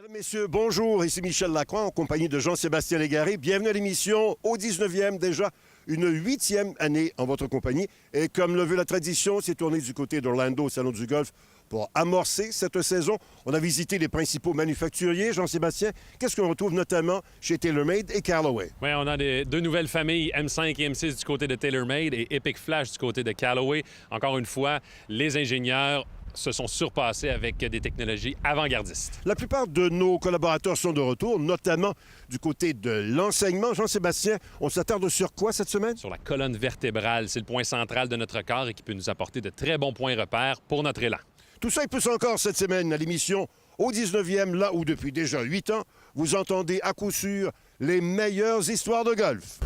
Mesdames, Messieurs, bonjour, ici Michel Lacroix en compagnie de Jean-Sébastien Légaré. Bienvenue à l'émission, au 19e déjà, une 8e année en votre compagnie. Et comme le veut la tradition, c'est tourné du côté d'Orlando au Salon du Golf pour amorcer cette saison. On a visité les principaux manufacturiers. Jean-Sébastien, qu'est-ce qu'on retrouve notamment chez TaylorMade et Callaway? Oui, on a deux nouvelles familles, M5 et M6 du côté de TaylorMade et Epic Flash du côté de Callaway. Encore une fois, les ingénieurs se sont surpassés avec des technologies avant-gardistes. La plupart de nos collaborateurs sont de retour, notamment du côté de l'enseignement. Jean-Sébastien, on s'attarde sur quoi cette semaine? Sur la colonne vertébrale. C'est le point central de notre corps et qui peut nous apporter de très bons points repères pour notre élan. Tout ça et plus encore cette semaine à l'émission au 19e, là où depuis déjà 8 ans, vous entendez à coup sûr les meilleures histoires de golf.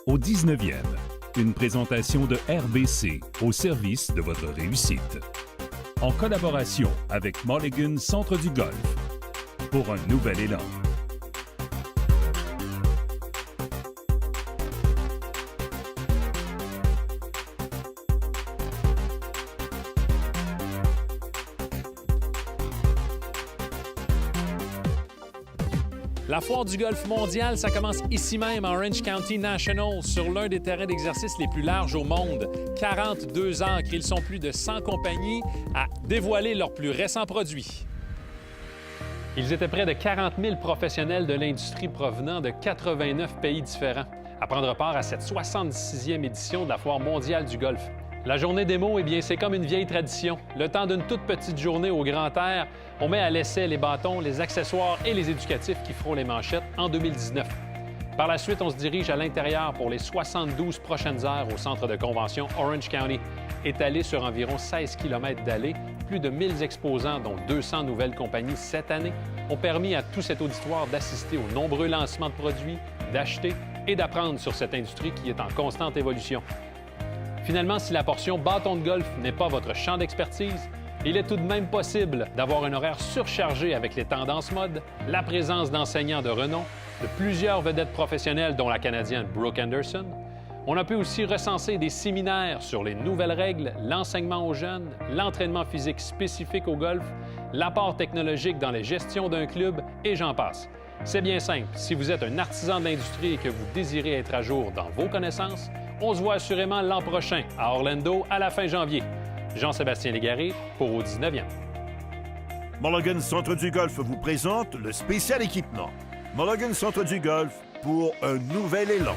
Au 19e, une présentation de RBC au service de votre réussite. En collaboration avec Mulligan Centre du Golf pour un nouvel élan. La foire du golf mondial, ça commence ici même, à Orange County National, sur l'un des terrains d'exercice les plus larges au monde. 42 ancres, ils sont plus de 100 compagnies à dévoiler leurs plus récents produits. Ils étaient près de 40 000 professionnels de l'industrie provenant de 89 pays différents à prendre part à cette 66e édition de la foire mondiale du golf. La journée démo, eh bien, c'est comme une vieille tradition. Le temps d'une toute petite journée au grand air, on met à l'essai les bâtons, les accessoires et les éducatifs qui feront les manchettes en 2019. Par la suite, on se dirige à l'intérieur pour les 72 prochaines heures au centre de convention Orange County. Étalé sur environ 16 km d'allées, plus de 1000 exposants, dont 200 nouvelles compagnies cette année, ont permis à tout cet auditoire d'assister aux nombreux lancements de produits, d'acheter et d'apprendre sur cette industrie qui est en constante évolution. Finalement, si la portion bâton de golf n'est pas votre champ d'expertise, il est tout de même possible d'avoir un horaire surchargé avec les tendances mode, la présence d'enseignants de renom, de plusieurs vedettes professionnelles dont la Canadienne Brooke Anderson. On a pu aussi recenser des séminaires sur les nouvelles règles, l'enseignement aux jeunes, l'entraînement physique spécifique au golf, l'apport technologique dans les gestions d'un club et j'en passe. C'est bien simple, si vous êtes un artisan de l'industrie et que vous désirez être à jour dans vos connaissances, on se voit assurément l'an prochain à Orlando à la fin janvier. Jean-Sébastien Légaré pour au 19e. Mulligan Centre du Golf vous présente le spécial équipement. Mulligan Centre du Golf pour un nouvel élan.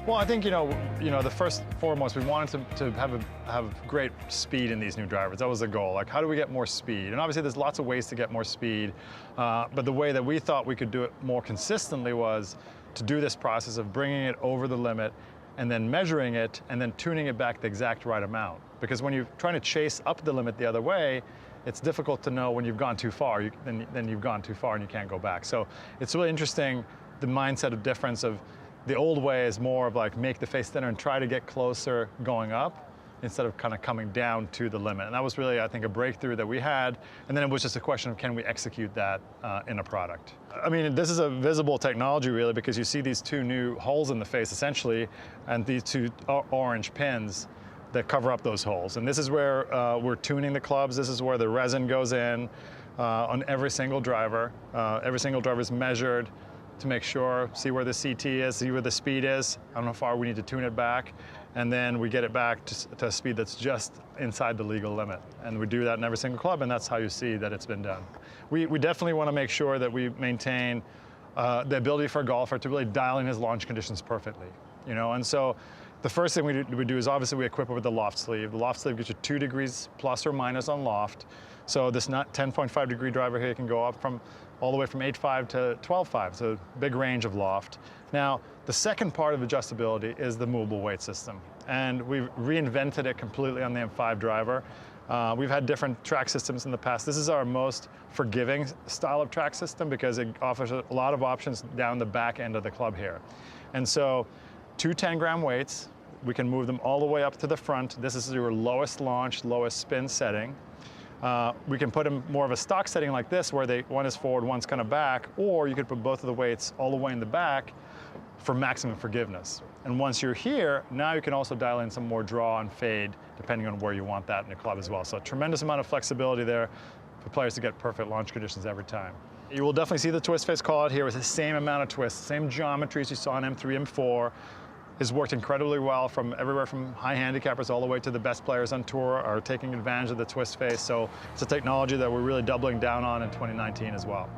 Well, I think, the first foremost, we wanted to have great speed in these new drivers. That was the goal. Like, how do we get more speed? And obviously, there's lots of ways to get more speed. But the way that we thought we could do it more consistently was to do this process of bringing it over the limit and then measuring it and then tuning it back the exact right amount. Because when you're trying to chase up the limit the other way, it's difficult to know when you've gone too far. Then you've gone too far and you can't go back. So it's really interesting, the mindset of difference of the old way is more of like make the face thinner and try to get closer going up instead of kind of coming down to the limit. And that was really, I think, a breakthrough that we had. And then it was just a question of can we execute that in a product? I mean, this is a visible technology really because you see these two new holes in the face essentially and these two orange pins that cover up those holes. And this is where we're tuning the clubs. This is where the resin goes in on every single driver. Every single driver is measured to make sure, see where the CT is, see where the speed is, how far we need to tune it back, and then we get it back to a speed that's just inside the legal limit. And we do that in every single club, and that's how you see that it's been done. We definitely want to make sure that we maintain the ability for a golfer to really dial in his launch conditions perfectly, and so the first thing we do is obviously we equip it with the loft sleeve. The loft sleeve gives you 2 degrees plus or minus on loft. So this 10.5 degree driver here can go up all the way from 8.5 to 12.5, so a big range of loft. Now, the second part of adjustability is the movable weight system. And we've reinvented it completely on the M5 driver. We've had different track systems in the past. This is our most forgiving style of track system because it offers a lot of options down the back end of the club here. And so, 2 10-gram weights, we can move them all the way up to the front. This is your lowest launch, lowest spin setting. We can put them more of a stock setting like this where one is forward, one's kind of back, or you could put both of the weights all the way in the back for maximum forgiveness. And once you're here, now you can also dial in some more draw and fade, depending on where you want that in your club as well. So a tremendous amount of flexibility there for players to get perfect launch conditions every time. You will definitely see the twist face call out here with the same amount of twists, same geometries you saw in M3, M4. It's worked incredibly well from everywhere from high handicappers all the way to the best players on tour are taking advantage of the twist face. So it's a technology that we're really doubling down on in 2019 as well.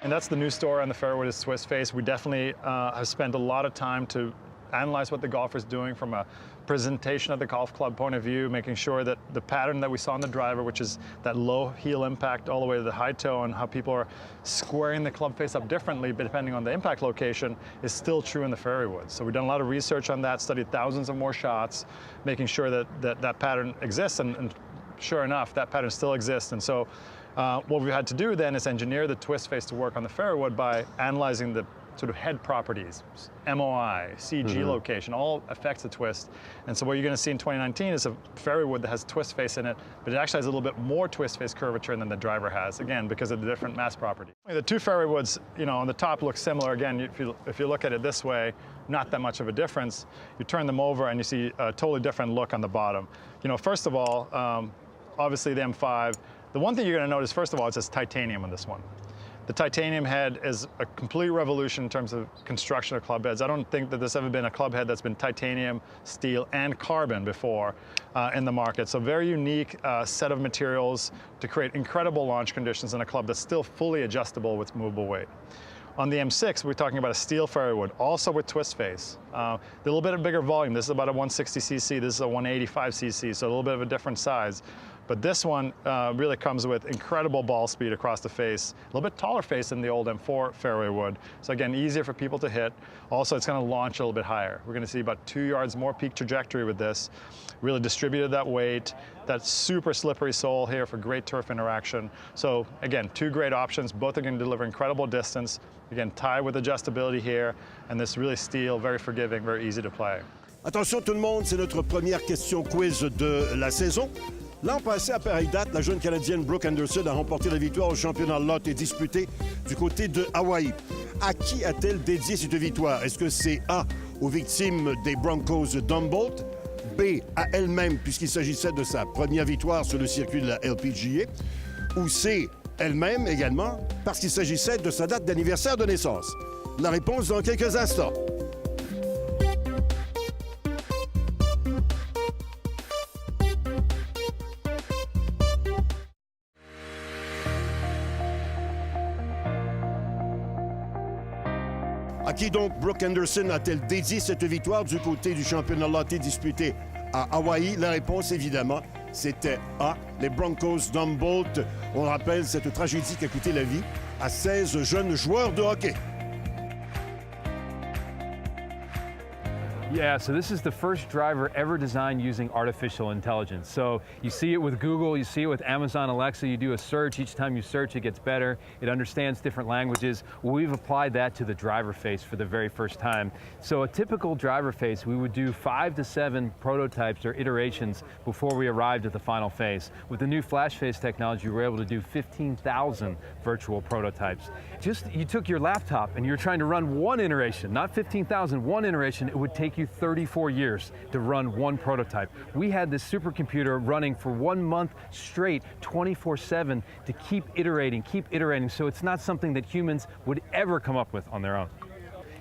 And that's the new story on the fairway is twist face. We definitely have spent a lot of time to analyze what the golfer's doing from a presentation of the golf club point of view, making sure that the pattern that we saw in the driver, which is that low heel impact all the way to the high toe, and how people are squaring the club face up differently but depending on the impact location, is still true in the fairway woods. So we've done a lot of research on that, studied thousands of more shots, making sure that pattern exists, and sure enough, that pattern still exists. And so what we've had to do then is engineer the twist face to work on the fairway wood by analyzing the sort of head properties, MOI, CG location, all affects the twist. And so what you're going to see in 2019 is a fairway wood that has twist face in it, but it actually has a little bit more twist face curvature than the driver has, again, because of the different mass property. The two fairway woods, on the top look similar. Again, if you look at it this way, not that much of a difference. You turn them over and you see a totally different look on the bottom. First of all, obviously the M5, the one thing you're going to notice, first of all, is it's titanium on this one. The titanium head is a complete revolution in terms of construction of club heads. I don't think that there's ever been a club head that's been titanium, steel, and carbon before in the market. So very unique set of materials to create incredible launch conditions in a club that's still fully adjustable with movable weight. On the M6, we're talking about a steel fairway wood, also with twist face. A little bit of bigger volume. This is about a 160cc. This is a 185cc, so a little bit of a different size. But this one really comes with incredible ball speed across the face, a little bit taller face than the old M4 fairway wood. So again, easier for people to hit. Also, it's going to launch a little bit higher. We're going to see about 2 yards more peak trajectory with this. Really distributed that weight, that super slippery sole here for great turf interaction. So again, two great options. Both are going to deliver incredible distance. Again, tie with adjustability here, and this really steel, very forgiving, very easy to play. Attention tout le monde, c'est notre première question quiz de la saison. L'an passé, à pareille date, la jeune Canadienne Brooke Anderson a remporté la victoire au championnat Lot et disputé du côté de Hawaï. À qui a-t-elle dédié cette victoire? Est-ce que c'est A, aux victimes des Broncos d'Humboldt, B, à elle-même, puisqu'il s'agissait de sa première victoire sur le circuit de la LPGA, ou C, elle-même également, parce qu'il s'agissait de sa date d'anniversaire de naissance? La réponse dans quelques instants. À qui donc Brooke Anderson a-t-elle dédié cette victoire du côté du championnat Lotte disputé à Hawaï? La réponse, évidemment, c'était A, les Broncos d'Humboldt. On rappelle cette tragédie qui a coûté la vie à 16 jeunes joueurs de hockey. Yeah, so this is the first driver ever designed using artificial intelligence. So you see it with Google, you see it with Amazon Alexa, you do a search, each time you search it gets better, it understands different languages. Well, we've applied that to the driver face for the very first time. So a typical driver face, we would do 5 to 7 prototypes or iterations before we arrived at the final face. With the new flash face technology, we were able to do 15,000 virtual prototypes. Just, you took your laptop and you're trying to run one iteration, not 15,000, one iteration, it would take you 34 years to run one prototype. We had this supercomputer running for 1 month straight, 24/7, to keep iterating, so it's not something that humans would ever come up with on their own.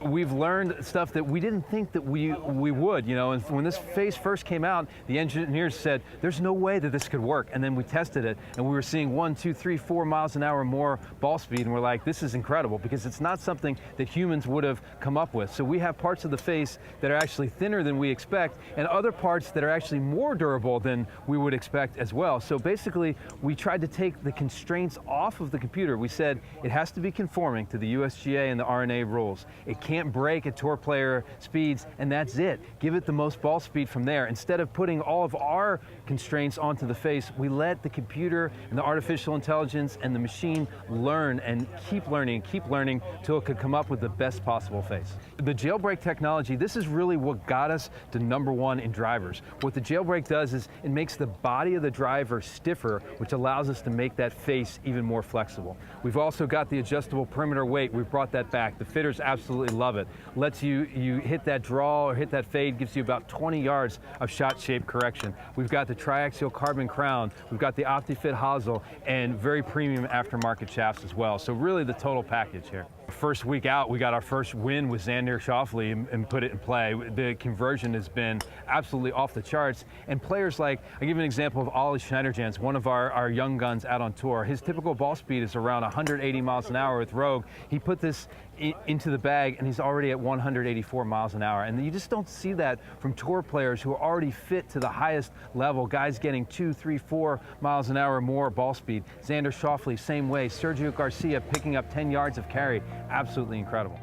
We've learned stuff that we didn't think that we would, and when this face first came out, the engineers said, there's no way that this could work, and then we tested it, and we were seeing 1, 2, 3, 4 miles an hour more ball speed, and we're like, this is incredible, because it's not something that humans would have come up with. So we have parts of the face that are actually thinner than we expect, and other parts that are actually more durable than we would expect as well. So basically, we tried to take the constraints off of the computer. We said, it has to be conforming to the USGA and the RNA rules. It can't break at tour player speeds, and that's it. Give it the most ball speed from there. Instead of putting all of our constraints onto the face, we let the computer and the artificial intelligence and the machine learn and keep learning till it could come up with the best possible face. The jailbreak technology, this is really what got us to #1 in drivers. What the jailbreak does is it makes the body of the driver stiffer, which allows us to make that face even more flexible. We've also got the adjustable perimeter weight. We've brought that back. The fitters absolutely love it. Lets you hit that draw or hit that fade, gives you about 20 yards of shot shape correction. We've got the triaxial carbon crown. We've got the OptiFit hosel and very premium aftermarket shafts as well. So really the total package here. First week out, we got our first win with Xander Schauffele and put it in play. The conversion has been absolutely off the charts. And players like, I'll give you an example of Ollie Schneiderjans, one of our young guns out on tour. His typical ball speed is around 180 miles an hour with Rogue. He put this into the bag and he's already at 184 miles an hour. And you just don't see that from tour players who are already fit to the highest level, guys getting 2, 3, 4 miles an hour more ball speed. Xander Schauffele, same way. Sergio Garcia picking up 10 yards of carry. Absolutely incredible.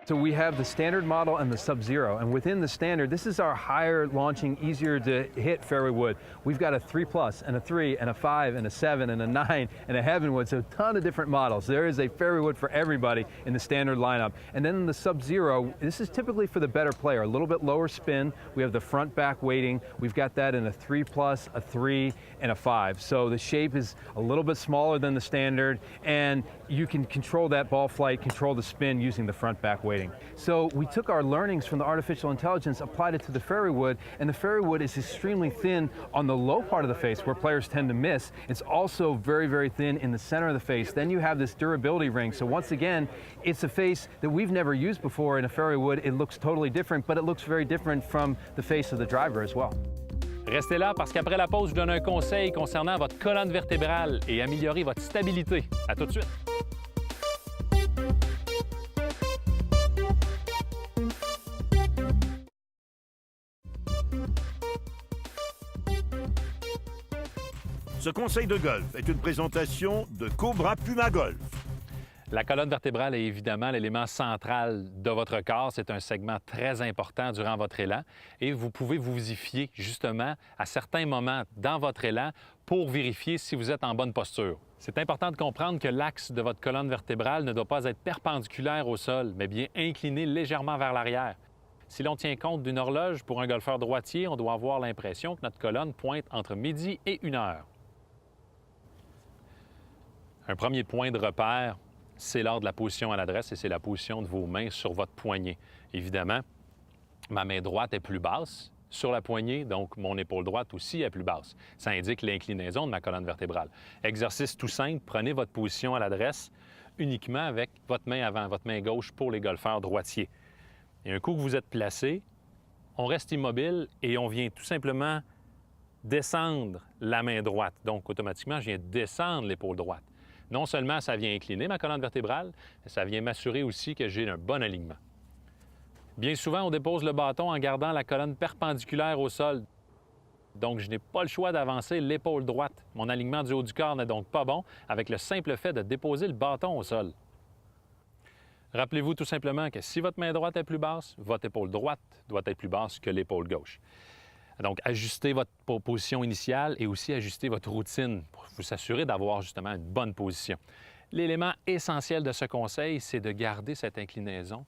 So we have the standard model and the Sub-Zero, and within the standard, this is our higher launching, easier to hit fairway wood. We've got a 3+ and a 3 and a 5 and a 7 and a 9 and a heavenwood, so a ton of different models. There is a fairway wood for everybody in the standard lineup. And then in the Sub-Zero, this is typically for the better player, a little bit lower spin. We have the front back weighting. We've got that in a 3+, a 3, and a 5. So the shape is a little bit smaller than the standard, and you can control that ball flight, control the spin using the front back weighting. So we took our learnings from the artificial intelligence, applied it to the fairway wood, and the fairway wood is extremely thin on the low part of the face where players tend to miss. It's also very, very thin in the center of the face. Then you have this durability ring. So once again, it's a face that we've never used before in a fairway wood. It looks totally different, but it looks very different from the face of the driver as well. Restez là parce qu'après la pause, je vous donne un conseil concernant votre colonne vertébrale et améliorer votre stabilité. À tout de suite. Ce conseil de golf est une présentation de Cobra Puma Golf. La colonne vertébrale est évidemment l'élément central de votre corps. C'est un segment très important durant votre élan et vous pouvez vous y fier justement à certains moments dans votre élan pour vérifier si vous êtes en bonne posture. C'est important de comprendre que l'axe de votre colonne vertébrale ne doit pas être perpendiculaire au sol, mais bien incliné légèrement vers l'arrière. Si l'on tient compte d'une horloge pour un golfeur droitier, on doit avoir l'impression que notre colonne pointe entre midi et 1 heure. Un premier point de repère, c'est lors de la position à l'adresse et c'est la position de vos mains sur votre poignet. Évidemment, ma main droite est plus basse sur la poignée, donc mon épaule droite aussi est plus basse. Ça indique l'inclinaison de ma colonne vertébrale. Exercice tout simple, prenez votre position à l'adresse uniquement avec votre main avant, votre main gauche pour les golfeurs droitiers. Et un coup que vous êtes placé, on reste immobile et on vient tout simplement descendre la main droite. Donc, automatiquement, je viens descendre l'épaule droite. Non seulement ça vient incliner ma colonne vertébrale, mais ça vient m'assurer aussi que j'ai un bon alignement. Bien souvent, on dépose le bâton en gardant la colonne perpendiculaire au sol. Donc, je n'ai pas le choix d'avancer l'épaule droite. Mon alignement du haut du corps n'est donc pas bon avec le simple fait de déposer le bâton au sol. Rappelez-vous tout simplement que si votre main droite est plus basse, votre épaule droite doit être plus basse que l'épaule gauche. Donc, ajustez votre position initiale et aussi ajustez votre routine pour vous assurer d'avoir justement une bonne position. L'élément essentiel de ce conseil, c'est de garder cette inclinaison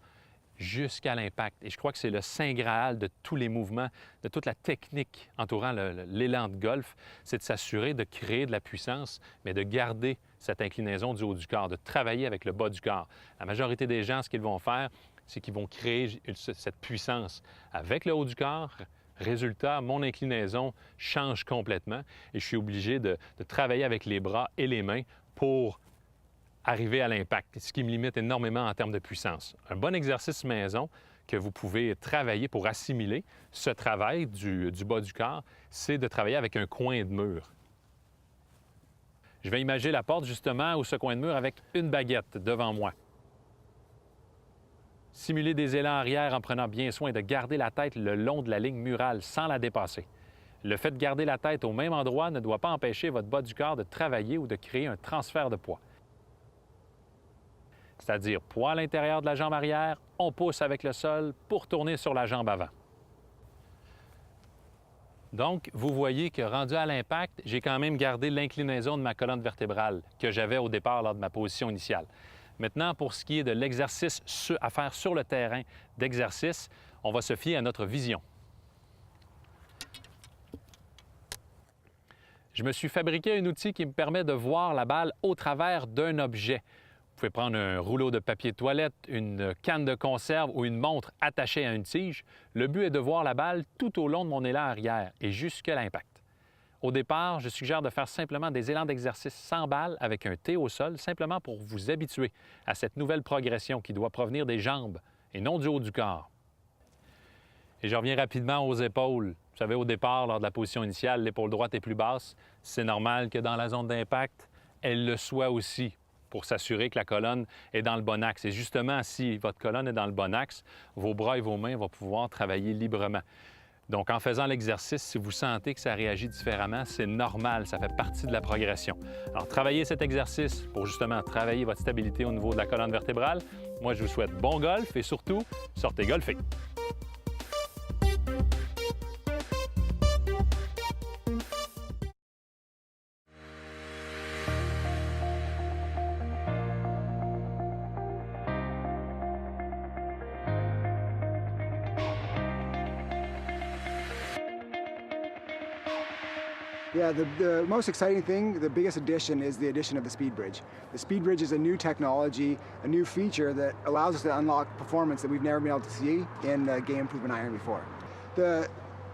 jusqu'à l'impact. Et je crois que c'est le saint graal de tous les mouvements, de toute la technique entourant l'élan de golf, c'est de s'assurer de créer de la puissance, mais de garder cette inclinaison du haut du corps, de travailler avec le bas du corps. La majorité des gens, ce qu'ils vont faire, c'est qu'ils vont créer cette puissance avec le haut du corps. Résultat, mon inclinaison change complètement et je suis obligé de travailler avec les bras et les mains pour arriver à l'impact, ce qui me limite énormément en termes de puissance. Un bon exercice maison que vous pouvez travailler pour assimiler ce travail du bas du corps, c'est de travailler avec un coin de mur. Je vais imaginer la porte justement ou ce coin de mur avec une baguette devant moi. Simuler des élans arrière en prenant bien soin de garder la tête le long de la ligne murale sans la dépasser. Le fait de garder la tête au même endroit ne doit pas empêcher votre bas du corps de travailler ou de créer un transfert de poids. c'est-à-dire poids à l'intérieur de la jambe arrière, on pousse avec le sol pour tourner sur la jambe avant. Donc, vous voyez que rendu à l'impact, j'ai quand même gardé l'inclinaison de ma colonne vertébrale que j'avais au départ lors de ma position initiale. Maintenant, pour ce qui est de l'exercice à faire sur le terrain d'exercice, on va se fier à notre vision. Je me suis fabriqué un outil qui me permet de voir la balle au travers d'un objet. Vous pouvez prendre un rouleau de papier de toilette, une canne de conserve ou une montre attachée à une tige. Le but est de voir la balle tout au long de mon élan arrière et jusqu'à l'impact. Au départ, je suggère de faire simplement des élans d'exercice sans balle avec un T au sol, simplement pour vous habituer à cette nouvelle progression qui doit provenir des jambes et non du haut du corps. Et je reviens rapidement aux épaules. Vous savez, au départ, lors de la position initiale, l'épaule droite est plus basse. C'est normal que dans la zone d'impact, elle le soit aussi, pour s'assurer que la colonne est dans le bon axe. Et justement, si votre colonne est dans le bon axe, vos bras et vos mains vont pouvoir travailler librement. Donc, en faisant l'exercice, si vous sentez que ça réagit différemment, c'est normal, ça fait partie de la progression. Alors, travaillez cet exercice pour justement travailler votre stabilité au niveau de la colonne vertébrale. Moi, je vous souhaite bon golf et surtout, sortez golfer. Yeah, the most exciting thing, the biggest addition is the addition of the Speed Bridge. The Speed Bridge is a new technology, a new feature that allows us to unlock performance that we've never been able to see in the game improvement iron before.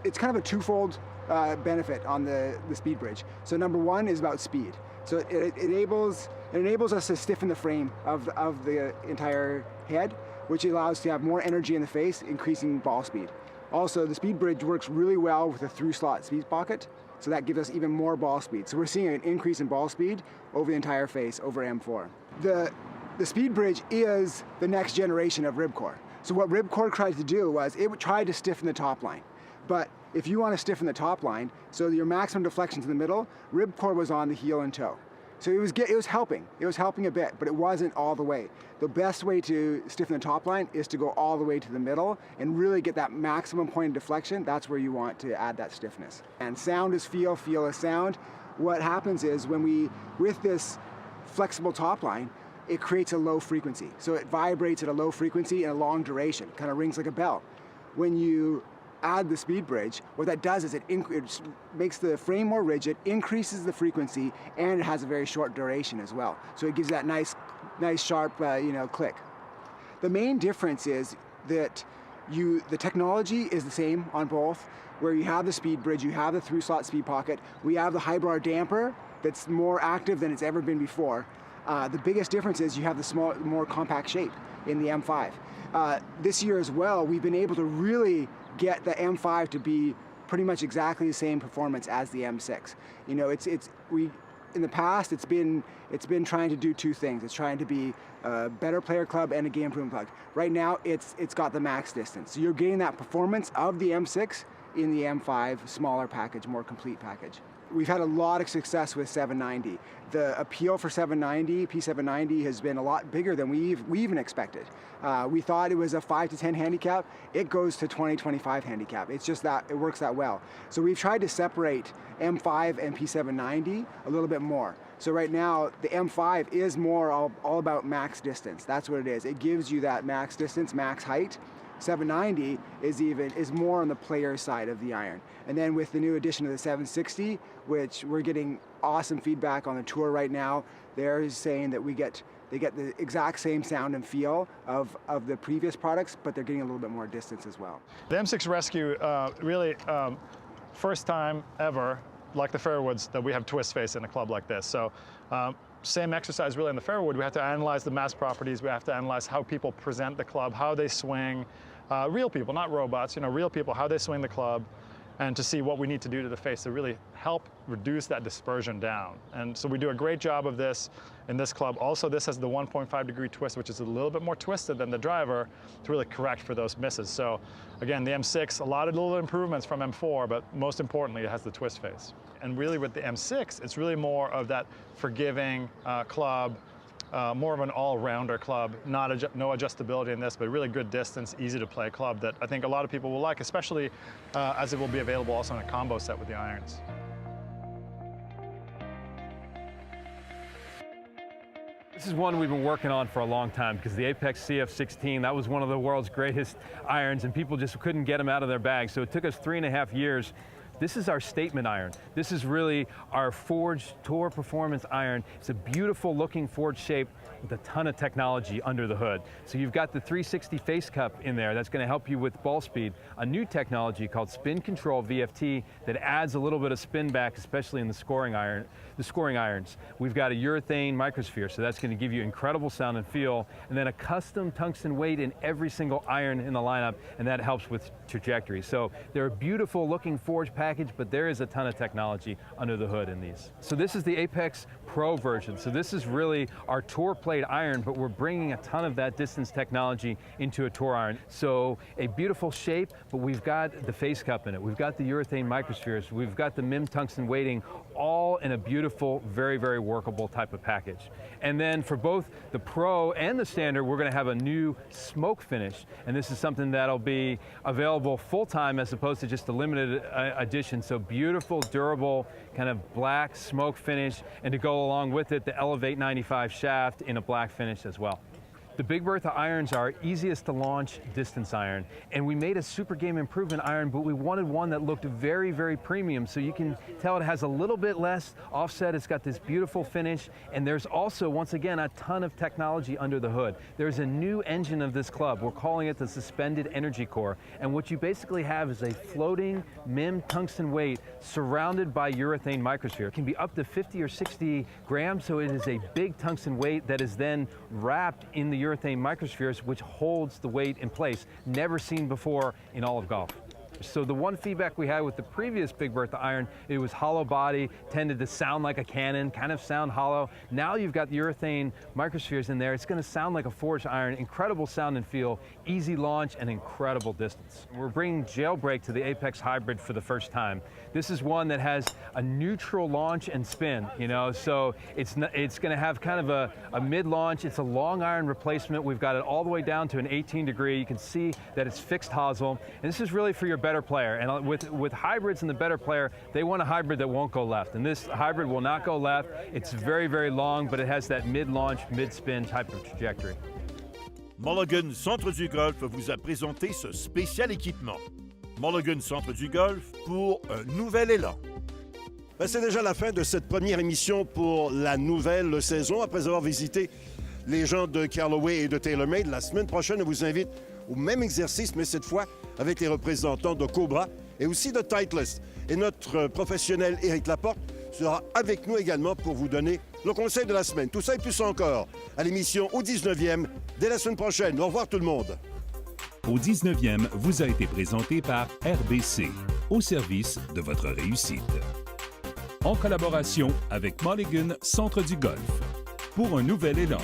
It's kind of a twofold benefit on the Speed Bridge. So number one is about speed. So it enables us to stiffen the frame of the entire head, which allows us to have more energy in the face, increasing ball speed. Also, the Speed Bridge works really well with a through slot speed pocket, so that gives us even more ball speed. So we're seeing an increase in ball speed over the entire face, over M4. The Speed Bridge is the next generation of Ribcore. So what Ribcore tried to do was it tried to stiffen the top line. But if you want to stiffen the top line, so your maximum deflection's in the middle, Ribcore was on the heel and toe. So it was helping. It was helping a bit, but it wasn't all the way. The best way to stiffen the top line is to go all the way to the middle and really get that maximum point of deflection. That's where you want to add that stiffness. And sound is feel, feel is sound. What happens is with this flexible top line, it creates a low frequency. So it vibrates at a low frequency and a long duration, kind of rings like a bell. When you add the Speed Bridge, what that does is it makes the frame more rigid, increases the frequency, and it has a very short duration as well. So it gives that nice sharp, click. The main difference is that the technology is the same on both. Where you have the Speed Bridge, you have the through slot speed pocket. We have the high bar damper that's more active than it's ever been before. The biggest difference is you have the more compact shape in the M5. This year as well, we've been able to really get the M5 to be pretty much exactly the same performance as the M6. In the past, it's been trying to do two things. It's trying to be a better player club and a game improvement club. Right now, it's got the max distance. So you're getting that performance of the M6 in the M5 smaller package, more complete package. We've had a lot of success with 790. The appeal for 790, P790, has been a lot bigger than we even expected. We thought it was a 5 to 10 handicap. It goes to 20, 25 handicap. It's just that, it works that well. So we've tried to separate M5 and P790 a little bit more. So right now, the M5 is more all about max distance. That's what it is. It gives you that max distance, max height. 790 is more on the player side of the iron. And then with the new addition of the 760, which we're getting awesome feedback on the tour right now, they're saying that they get the exact same sound and feel of the previous products, but they're getting a little bit more distance as well. The M6 Rescue really first time ever, like the Fairwoods, that we have twist face in a club like this. So same exercise really in the Fairwood. We have to analyze the mass properties. We have to analyze how people present the club, how they swing. Real people, not robots, real people, how they swing the club, and to see what we need to do to the face to really help reduce that dispersion down. And so we do a great job of this in this club. Also, this has the 1.5 degree twist, which is a little bit more twisted than the driver to really correct for those misses. So again, the M6, a lot of little improvements from M4, but most importantly, it has the twist face. And really with the M6, it's really more of that forgiving club, more of an all-rounder club, no adjustability in this, but really good distance, easy to play club that I think a lot of people will like, especially as it will be available also in a combo set with the irons. This is one we've been working on for a long time because the Apex CF16, that was one of the world's greatest irons and people just couldn't get them out of their bag. So it took us 3.5 years. This is our statement iron. This is really our forged tour performance iron. It's a beautiful looking forged shape with a ton of technology under the hood. So you've got the 360 face cup in there that's going to help you with ball speed. A new technology called spin control VFT that adds a little bit of spin back, especially in the scoring irons. We've got a urethane microsphere, so that's going to give you incredible sound and feel, and then a custom tungsten weight in every single iron in the lineup, and that helps with trajectory. So they're a beautiful looking forged package, but there is a ton of technology under the hood in these. So this is the Apex Pro version. So this is really our tour plate iron, but we're bringing a ton of that distance technology into a tour iron. So a beautiful shape, but we've got the face cup in it. We've got the urethane microspheres. We've got the MIM tungsten weighting, all in a beautiful, very, very workable type of package. And then for both the Pro and the Standard, we're going to have a new smoke finish. And this is something that'll be available full-time as opposed to just a limited edition. So beautiful, durable, kind of black smoke finish, and to go along with it, the Elevate 95 shaft in a black finish as well. The Big Bertha irons are easiest to launch distance iron, and we made a Super Game Improvement iron, but we wanted one that looked very, very premium, so you can tell it has a little bit less offset. It's got this beautiful finish, and there's also, once again, a ton of technology under the hood. There's a new engine of this club. We're calling it the Suspended Energy Core, and what you basically have is a floating MIM tungsten weight surrounded by urethane microsphere. It can be up to 50 or 60 grams, so it is a big tungsten weight that is then wrapped in the urethane microspheres, which holds the weight in place, never seen before in all of golf. So the one feedback we had with the previous Big Bertha iron, it was hollow body, tended to sound like a cannon, kind of sound hollow. Now you've got the urethane microspheres in there. It's going to sound like a forged iron, incredible sound and feel, easy launch, and incredible distance. We're bringing Jailbreak to the Apex Hybrid for the first time. This is one that has a neutral launch and spin, you know, so it's going to have kind of a mid-launch. It's a long iron replacement. We've got it all the way down to an 18 degree. You can see that it's fixed hosel, and this is really for your better player. And with hybrids and the better player, they want a hybrid that won't go left. And this hybrid will not go left. It's very, very long, but it has that mid-launch, mid-spin type of trajectory. Mulligan Centre du Golf vous a présenté ce spécial équipement. Mulligan Centre du Golf pour un nouvel élan. Ben, c'est déjà la fin de cette première émission pour la nouvelle saison. Après avoir visité les gens de Callaway et de TaylorMade, la semaine prochaine, on vous invite au même exercice, mais cette fois avec les représentants de Cobra et aussi de Titleist. Et notre professionnel Éric Laporte sera avec nous également pour vous donner le conseil de la semaine. Tout ça et plus encore à l'émission au 19e dès la semaine prochaine. Au revoir tout le monde. Au 19e vous a été présenté par RBC, au service de votre réussite. En collaboration avec Mulligan Centre du Golf. Pour un nouvel élan.